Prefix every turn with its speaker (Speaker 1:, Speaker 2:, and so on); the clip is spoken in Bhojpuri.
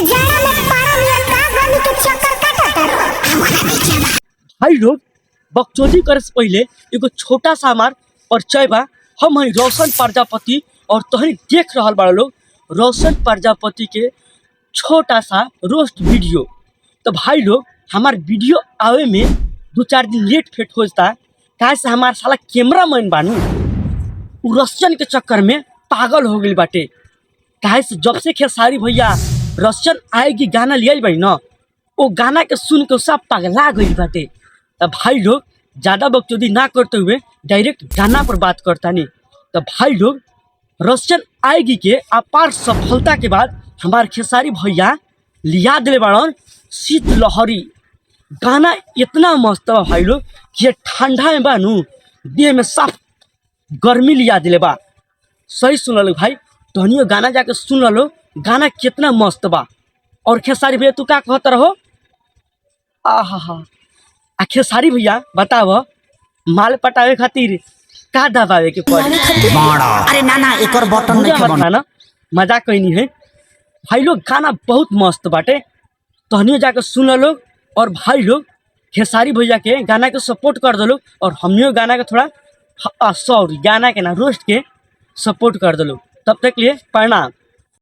Speaker 1: जाड़ा में पारा में का गर्मी के चक्कर काटता रहो।
Speaker 2: भाई लोग बकचोदी करे से पहले एगो छोटा सा हमार परिचय बा। हम हई रोशन प्रजापति और तोहरी देख रहल बड़ा लोग रोशन प्रजापति के छोटा सा रोस्ट वीडियो। तो भाई लोग हमार वीडियो आवे में 2-4 दिन लेट फेट हो जाता, काहे से हमार साला कैमरा मैन बानू उ रसियन के चक्कर में पागल हो गई बाटे। काहे से जब से खेसारी भैया रसियन आएगी गाना लिया भाई न, वो गाना के सुन के सब पगला गई बाटे। तो भाई लोग ज़्यादा बकचोदी ना करते हुए डायरेक्ट गाना पर बात करता नहीं। तो भाई लोग रसियन आएगी के अपार सफलता के बाद हमार खेसारी भैया लिया दिले बाड़न शीत लहरी। गाना इतना मस्त बा भाई लोग कि ये ठंडा में बानू देह में साफ गर्मी लिया दिले बा। सही सुन लो भाई, तहनियो गाना जाके सुन लो, गाना कितना मस्त बा। और खेसारी भैया तू का कहत रहो? आहा खेसारी भैया बताव माल पटावे खातिर का दबावे के पड़ी?
Speaker 3: अरे ना ना एक और बटन नहीं
Speaker 2: मत ना, मजाक कहनी है। भाई लोग गाना बहुत मस्त बाटे, तहनियो जाके सुन लो। और भाई लोग खेसारी भैया के गाना के सपोर्ट कर दो लोग, और हमनियो गाना के थोड़ा सॉरी गाना के ना रोस्ट के सपोर्ट कर दो लोग। तब तक लिए प्रणाम।